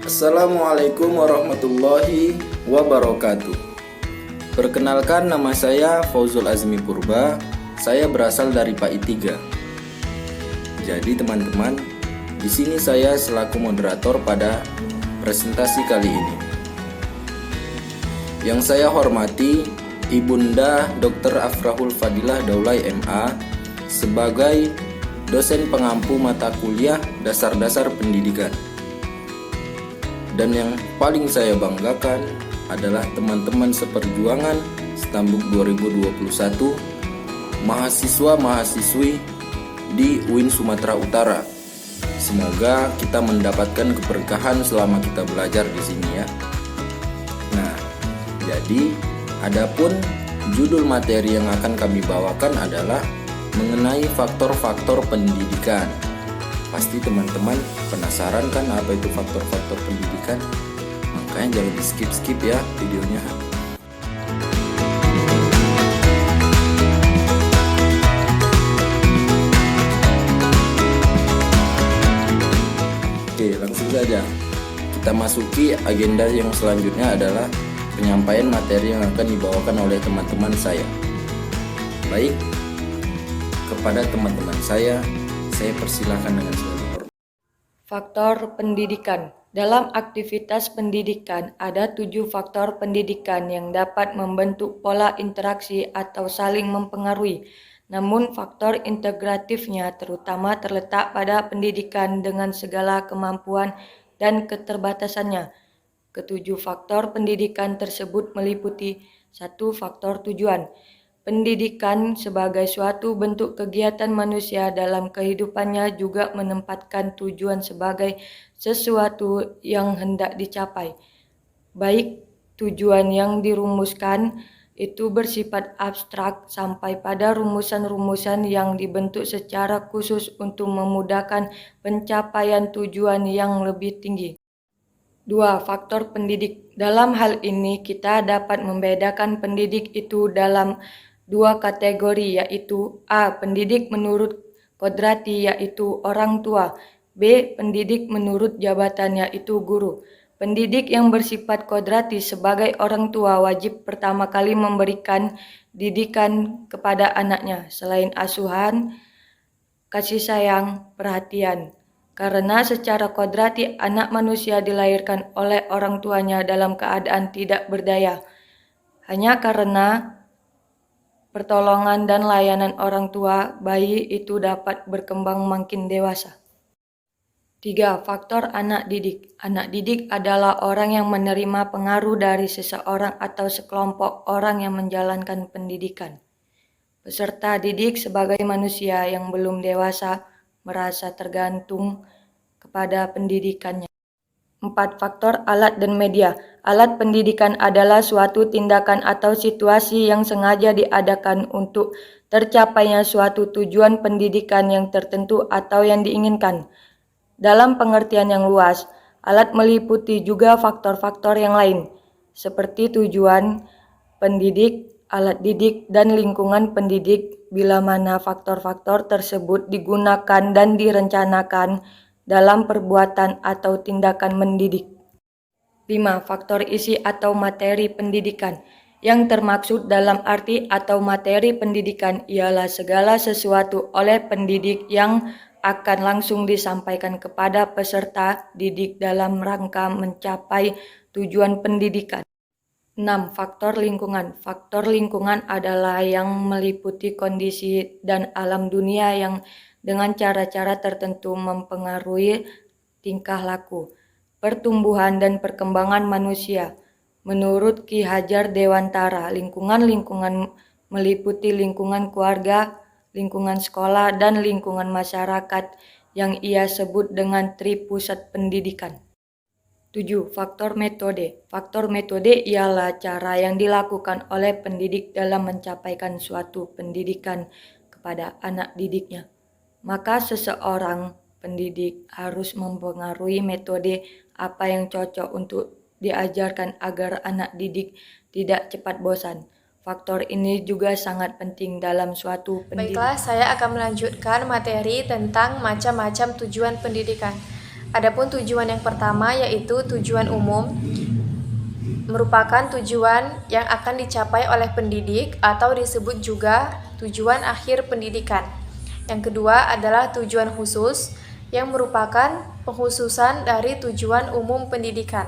Assalamualaikum warahmatullahi wabarakatuh. Perkenalkan, nama saya Fauzul Azmi Purba. Saya berasal dari PAI 3. Jadi teman-teman, di sini saya selaku moderator pada presentasi kali ini. Yang saya hormati Ibunda Dr. Afrahul Fadilah Daulay MA sebagai dosen pengampu mata kuliah dasar-dasar pendidikan. Dan yang paling saya banggakan adalah teman-teman seperjuangan Stambuk 2021, mahasiswa-mahasiswi di UIN Sumatera Utara. Semoga kita mendapatkan keberkahan selama kita belajar di sini ya. Nah, jadi adapun judul materi yang akan kami bawakan adalah mengenai faktor-faktor pendidikan. Pasti teman-teman penasaran kan apa itu faktor-faktor pendidikan? Makanya jangan di skip-skip ya videonya. Oke, langsung saja. Kita masuki agenda yang selanjutnya adalah penyampaian materi yang akan dibawakan oleh teman-teman saya. Baik, kepada teman-teman saya persilakan dengan segala hormat. Faktor pendidikan. Dalam aktivitas pendidikan, ada 7 faktor pendidikan yang dapat membentuk pola interaksi atau saling mempengaruhi. Namun faktor integratifnya terutama terletak pada pendidikan dengan segala kemampuan dan keterbatasannya. Ketujuh faktor pendidikan tersebut meliputi 1. Faktor tujuan. Pendidikan sebagai suatu bentuk kegiatan manusia dalam kehidupannya juga menempatkan tujuan sebagai sesuatu yang hendak dicapai. Baik tujuan yang dirumuskan itu bersifat abstrak sampai pada rumusan-rumusan yang dibentuk secara khusus untuk memudahkan pencapaian tujuan yang lebih tinggi. 2. Faktor pendidik. Dalam hal ini kita dapat membedakan pendidik itu dalam 2 kategori, yaitu A. Pendidik menurut kodrati, yaitu orang tua. B. Pendidik menurut jabatan, yaitu guru. Pendidik yang bersifat kodrati sebagai orang tua wajib pertama kali memberikan didikan kepada anaknya selain asuhan, kasih sayang, perhatian. Karena secara kodrati anak manusia dilahirkan oleh orang tuanya dalam keadaan tidak berdaya. Hanya karena pertolongan dan layanan orang tua, bayi itu dapat berkembang makin dewasa. 3. Faktor anak didik. Anak didik adalah orang yang menerima pengaruh dari seseorang atau sekelompok orang yang menjalankan pendidikan. Peserta didik sebagai manusia yang belum dewasa merasa tergantung kepada pendidikannya. 4. Faktor alat dan media. Alat pendidikan adalah suatu tindakan atau situasi yang sengaja diadakan untuk tercapainya suatu tujuan pendidikan yang tertentu atau yang diinginkan. Dalam pengertian yang luas, alat meliputi juga faktor-faktor yang lain, seperti tujuan pendidik, alat didik, dan lingkungan pendidik, bila mana faktor-faktor tersebut digunakan dan direncanakan dalam perbuatan atau tindakan mendidik. 5. Faktor isi atau materi pendidikan. Yang termaksud dalam arti atau materi pendidikan ialah segala sesuatu oleh pendidik yang akan langsung disampaikan kepada peserta didik dalam rangka mencapai tujuan pendidikan. 6. Faktor lingkungan. Faktor lingkungan adalah yang meliputi kondisi dan alam dunia yang dengan cara-cara tertentu mempengaruhi tingkah laku, pertumbuhan dan perkembangan manusia. Menurut Ki Hajar Dewantara, lingkungan meliputi lingkungan keluarga, lingkungan sekolah, dan lingkungan masyarakat yang ia sebut dengan tripusat pendidikan. 7. Faktor metode. Faktor metode ialah cara yang dilakukan oleh pendidik dalam mencapaikan suatu pendidikan kepada anak didiknya. Maka seseorang pendidik harus mempengaruhi metode apa yang cocok untuk diajarkan agar anak didik tidak cepat bosan. Faktor ini juga sangat penting dalam suatu pendidikan. Baiklah, saya akan melanjutkan materi tentang macam-macam tujuan pendidikan. Adapun tujuan yang pertama yaitu tujuan umum, merupakan tujuan yang akan dicapai oleh pendidik atau disebut juga tujuan akhir pendidikan. Yang kedua adalah tujuan khusus yang merupakan pengkhususan dari tujuan umum pendidikan.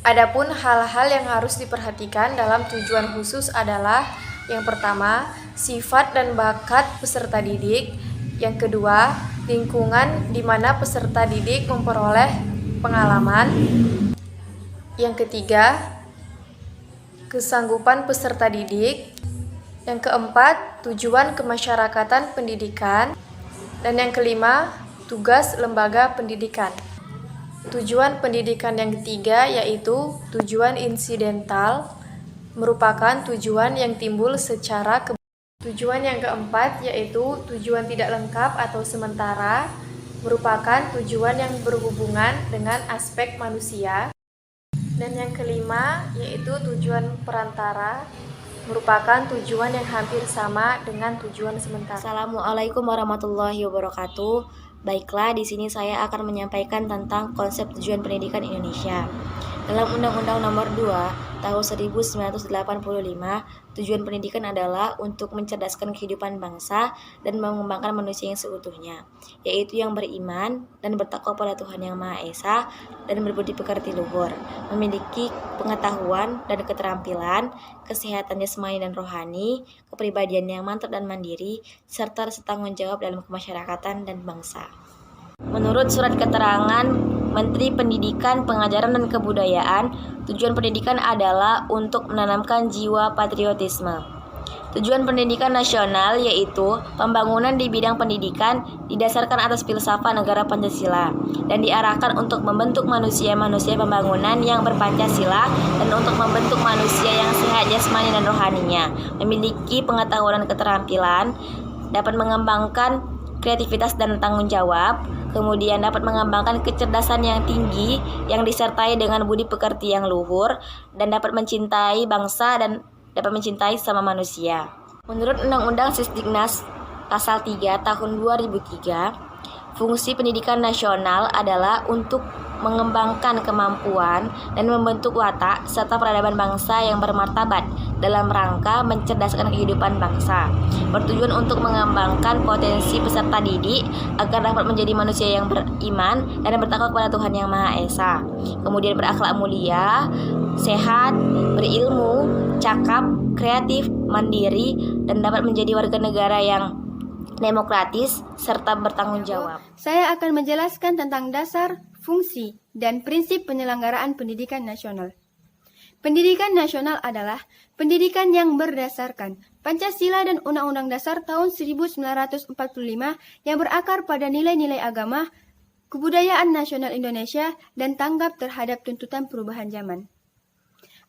Adapun hal-hal yang harus diperhatikan dalam tujuan khusus adalah yang pertama, sifat dan bakat peserta didik. Yang kedua, lingkungan di mana peserta didik memperoleh pengalaman. Yang ketiga, kesanggupan peserta didik. Yang keempat, tujuan kemasyarakatan pendidikan. Dan yang kelima, tugas lembaga pendidikan. Tujuan pendidikan yang ketiga yaitu tujuan insidental, merupakan tujuan yang timbul secara Tujuan yang keempat yaitu tujuan tidak lengkap atau sementara, merupakan tujuan yang berhubungan dengan aspek manusia. Dan yang kelima yaitu tujuan perantara, merupakan tujuan yang hampir sama dengan tujuan sementara. Assalamualaikum warahmatullahi wabarakatuh. Baiklah, di sini saya akan menyampaikan tentang konsep tujuan pendidikan Indonesia. Dalam Undang-Undang Nomor 2 Tahun 1985, tujuan pendidikan adalah untuk mencerdaskan kehidupan bangsa dan mengembangkan manusia yang seutuhnya, yaitu yang beriman dan bertakwa pada Tuhan Yang Maha Esa dan berbudi pekerti luhur, memiliki pengetahuan dan keterampilan, kesehatan jasmani dan rohani, kepribadian yang mantap dan mandiri, serta rasa tanggung jawab dalam kemasyarakatan dan bangsa. Menurut surat keterangan Menteri Pendidikan, Pengajaran dan Kebudayaan, tujuan pendidikan adalah untuk menanamkan jiwa patriotisme. Tujuan pendidikan nasional yaitu pembangunan di bidang pendidikan didasarkan atas filsafat negara Pancasila dan diarahkan untuk membentuk manusia-manusia pembangunan yang berpancasila dan untuk membentuk manusia yang sehat jasmani dan rohaninya, memiliki pengetahuan dan keterampilan, dapat mengembangkan kreativitas dan tanggung jawab, kemudian dapat mengembangkan kecerdasan yang tinggi yang disertai dengan budi pekerti yang luhur, dan dapat mencintai bangsa dan dapat mencintai sesama manusia. Menurut Undang-Undang Sisdiknas Pasal 3 Tahun 2003, fungsi pendidikan nasional adalah untuk mengembangkan kemampuan dan membentuk watak serta peradaban bangsa yang bermartabat dalam rangka mencerdaskan kehidupan bangsa, bertujuan untuk mengembangkan potensi peserta didik agar dapat menjadi manusia yang beriman dan bertakwa kepada Tuhan Yang Maha Esa, kemudian berakhlak mulia, sehat, berilmu, cakap, kreatif, mandiri, dan dapat menjadi warga negara yang demokratis serta bertanggung jawab. Saya akan menjelaskan tentang dasar, fungsi, dan prinsip penyelenggaraan pendidikan nasional. Pendidikan nasional adalah pendidikan yang berdasarkan Pancasila dan Undang-Undang Dasar tahun 1945 yang berakar pada nilai-nilai agama, kebudayaan nasional Indonesia, dan tanggap terhadap tuntutan perubahan zaman.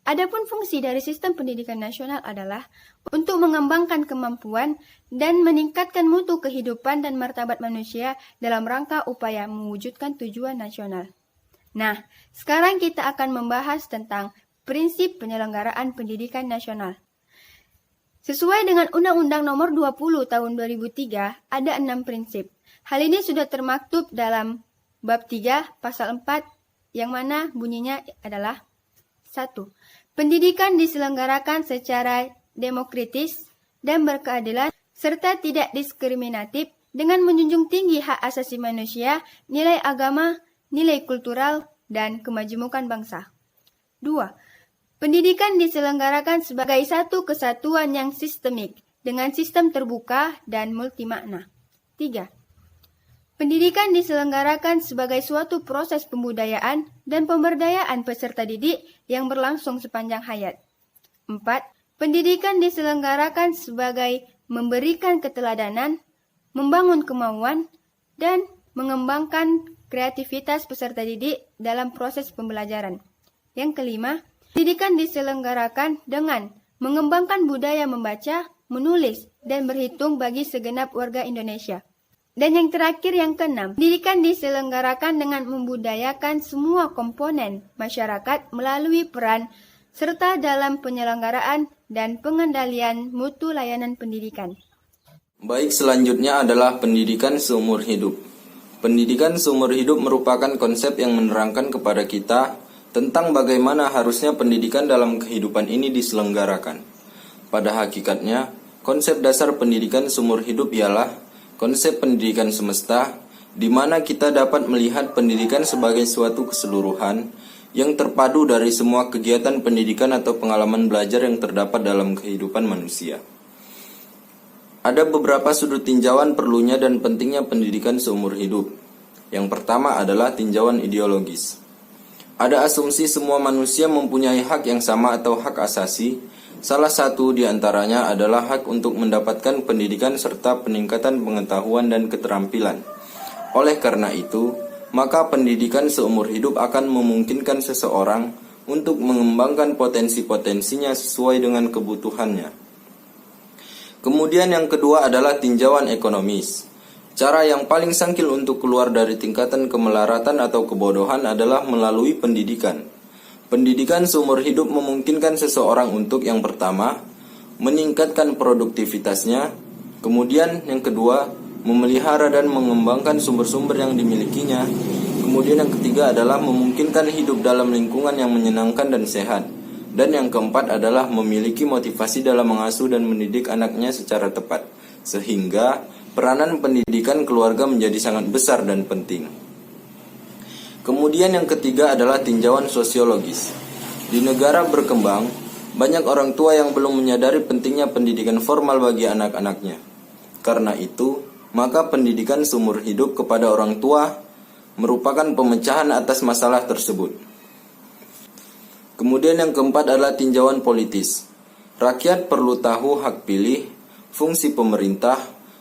Adapun fungsi dari sistem pendidikan nasional adalah untuk mengembangkan kemampuan dan meningkatkan mutu kehidupan dan martabat manusia dalam rangka upaya mewujudkan tujuan nasional. Nah, sekarang kita akan membahas tentang prinsip penyelenggaraan pendidikan nasional. Sesuai dengan Undang-Undang Nomor 20 Tahun 2003, ada 6 prinsip. Hal ini sudah termaktub dalam Bab 3 Pasal 4 yang mana bunyinya adalah 1. Pendidikan diselenggarakan secara demokratis dan berkeadilan serta tidak diskriminatif dengan menjunjung tinggi hak asasi manusia, nilai agama, nilai kultural, dan kemajemukan bangsa. 2. Pendidikan diselenggarakan sebagai satu kesatuan yang sistemik dengan sistem terbuka dan multimakna. 3. Pendidikan diselenggarakan sebagai suatu proses pembudayaan dan pemberdayaan peserta didik yang berlangsung sepanjang hayat. 4. Pendidikan diselenggarakan sebagai memberikan keteladanan, membangun kemauan, dan mengembangkan kreativitas peserta didik dalam proses pembelajaran. Yang kelima, pendidikan diselenggarakan dengan mengembangkan budaya membaca, menulis, dan berhitung bagi segenap warga Indonesia. Dan yang terakhir, yang keenam, pendidikan diselenggarakan dengan membudayakan semua komponen masyarakat melalui peran serta dalam penyelenggaraan dan pengendalian mutu layanan pendidikan. Baik, selanjutnya adalah pendidikan seumur hidup. Pendidikan seumur hidup merupakan konsep yang menerangkan kepada kita tentang bagaimana harusnya pendidikan dalam kehidupan ini diselenggarakan. Pada hakikatnya, konsep dasar pendidikan seumur hidup ialah konsep pendidikan semesta, di mana kita dapat melihat pendidikan sebagai suatu keseluruhan yang terpadu dari semua kegiatan pendidikan atau pengalaman belajar yang terdapat dalam kehidupan manusia. Ada beberapa sudut tinjauan perlunya dan pentingnya pendidikan seumur hidup. Yang pertama adalah tinjauan ideologis. Ada asumsi semua manusia mempunyai hak yang sama atau hak asasi. Salah satu di antaranya adalah hak untuk mendapatkan pendidikan serta peningkatan pengetahuan dan keterampilan. Oleh karena itu, maka pendidikan seumur hidup akan memungkinkan seseorang untuk mengembangkan potensi-potensinya sesuai dengan kebutuhannya. Kemudian yang kedua adalah tinjauan ekonomis. Cara yang paling sangkil untuk keluar dari tingkatan kemelaratan atau kebodohan adalah melalui pendidikan. Pendidikan seumur hidup memungkinkan seseorang untuk yang pertama, meningkatkan produktivitasnya. Kemudian yang kedua, memelihara dan mengembangkan sumber-sumber yang dimilikinya. Kemudian yang ketiga adalah memungkinkan hidup dalam lingkungan yang menyenangkan dan sehat. Dan yang keempat adalah memiliki motivasi dalam mengasuh dan mendidik anaknya secara tepat. Sehingga peranan pendidikan keluarga menjadi sangat besar dan penting. Kemudian yang ketiga adalah tinjauan sosiologis. Di negara berkembang, banyak orang tua yang belum menyadari pentingnya pendidikan formal bagi anak-anaknya. Karena itu, maka pendidikan seumur hidup kepada orang tua merupakan pemecahan atas masalah tersebut. Kemudian yang keempat adalah tinjauan politis. Rakyat perlu tahu hak pilih, fungsi pemerintah,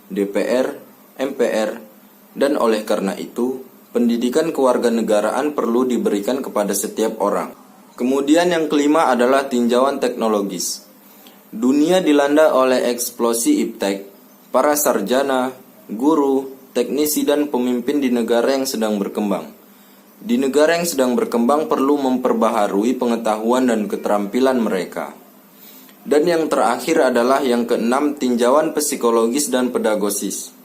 DPR, MPR, dan oleh karena itu, pendidikan kewarganegaraan perlu diberikan kepada setiap orang. Kemudian yang kelima adalah tinjauan teknologis. Dunia dilanda oleh eksplosi iptek, para sarjana, guru, teknisi, dan pemimpin di negara yang sedang berkembang. Di negara yang sedang berkembang perlu memperbaharui pengetahuan dan keterampilan mereka. Dan yang terakhir adalah yang keenam, tinjauan psikologis dan pedagosis.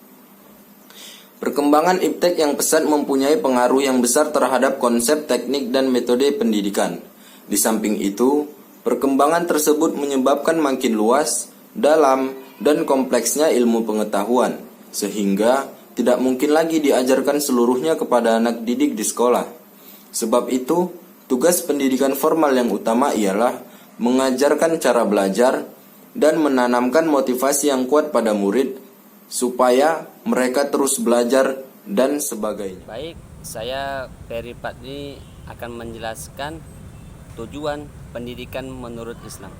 Perkembangan iptek yang pesat mempunyai pengaruh yang besar terhadap konsep, teknik, dan metode pendidikan. Di samping itu, perkembangan tersebut menyebabkan makin luas, dalam, dan kompleksnya ilmu pengetahuan, sehingga tidak mungkin lagi diajarkan seluruhnya kepada anak didik di sekolah. Sebab itu, tugas pendidikan formal yang utama ialah mengajarkan cara belajar dan menanamkan motivasi yang kuat pada murid supaya mereka terus belajar dan sebagainya. Baik, saya Peri Patri akan menjelaskan tujuan pendidikan menurut Islam.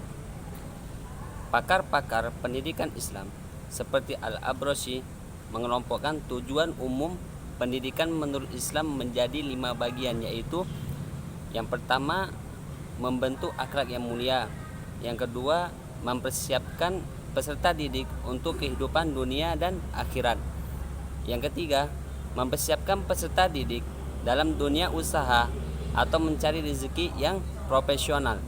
Pakar-pakar pendidikan Islam seperti Al-Abrosy mengelompokkan tujuan umum pendidikan menurut Islam menjadi 5 bagian, yaitu yang pertama, membentuk akhlak yang mulia. Yang kedua, mempersiapkan peserta didik untuk kehidupan dunia dan akhirat. Yang ketiga, mempersiapkan peserta didik dalam dunia usaha atau mencari rezeki yang profesional.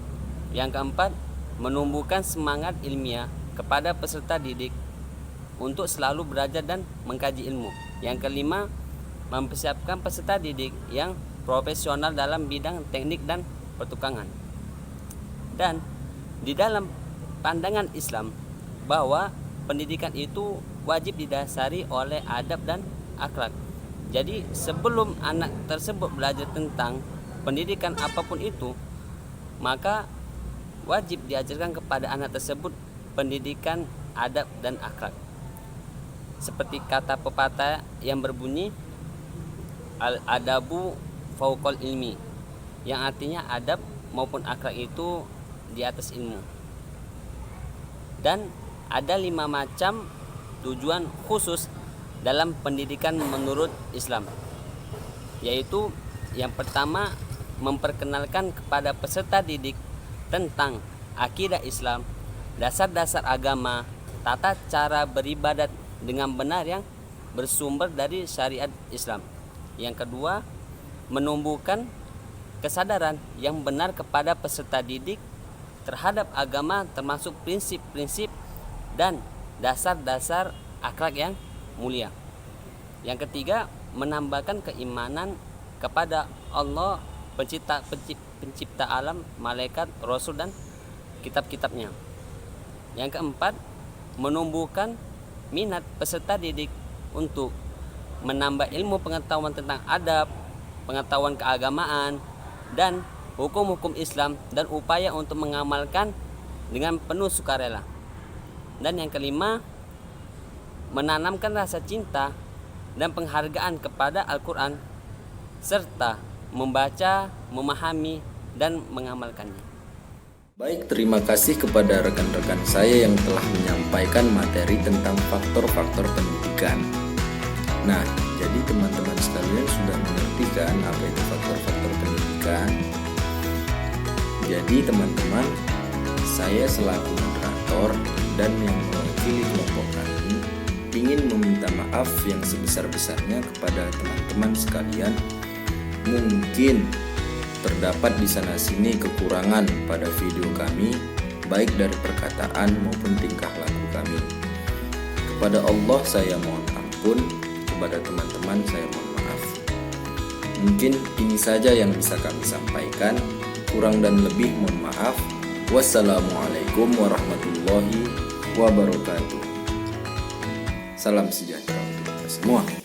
Yang keempat, menumbuhkan semangat ilmiah kepada peserta didik untuk selalu belajar dan mengkaji ilmu. Yang kelima, mempersiapkan peserta didik yang profesional dalam bidang teknik dan pertukangan. Dan di dalam pandangan Islam bahwa pendidikan itu wajib didasari oleh adab dan akhlak. Jadi sebelum anak tersebut belajar tentang pendidikan apapun itu, maka wajib diajarkan kepada anak tersebut pendidikan adab dan akhlak. Seperti kata pepatah yang berbunyi al-adabu fauqal ilmi, yang artinya adab maupun akhlak itu di atas ilmu. Dan ada 5 macam tujuan khusus dalam pendidikan menurut Islam, yaitu yang pertama, memperkenalkan kepada peserta didik tentang akidah Islam, dasar-dasar agama, tata cara beribadat dengan benar yang bersumber dari syariat Islam. Yang kedua, menumbuhkan kesadaran yang benar kepada peserta didik terhadap agama, termasuk prinsip-prinsip dan dasar-dasar akhlak yang mulia. Yang ketiga, menambahkan keimanan kepada Allah, pencipta alam, malaikat, rasul, dan kitab-kitabnya. Yang keempat, menumbuhkan minat peserta didik untuk menambah ilmu pengetahuan tentang adab, pengetahuan keagamaan, dan hukum-hukum Islam, dan upaya untuk mengamalkan dengan penuh sukarela. Dan yang kelima, menanamkan rasa cinta dan penghargaan kepada Al-Quran, serta membaca, memahami, dan mengamalkannya. Baik, terima kasih kepada rekan-rekan saya yang telah menyampaikan materi tentang faktor-faktor pendidikan. Nah, jadi teman-teman sekalian sudah mengerti kan apa itu faktor-faktor pendidikan? Jadi teman-teman, saya selaku moderator dan yang mewakili kelompok kami ingin meminta maaf yang sebesar-besarnya kepada teman-teman sekalian. Mungkin terdapat di sana-sini kekurangan pada video kami, baik dari perkataan maupun tingkah laku kami. Kepada Allah saya mohon ampun, kepada teman-teman saya mohon maaf. Mungkin ini saja yang bisa kami sampaikan, kurang dan lebih mohon maaf. Wassalamualaikum warahmatullahi wabarakatuh. Salam sejahtera untuk kita semua.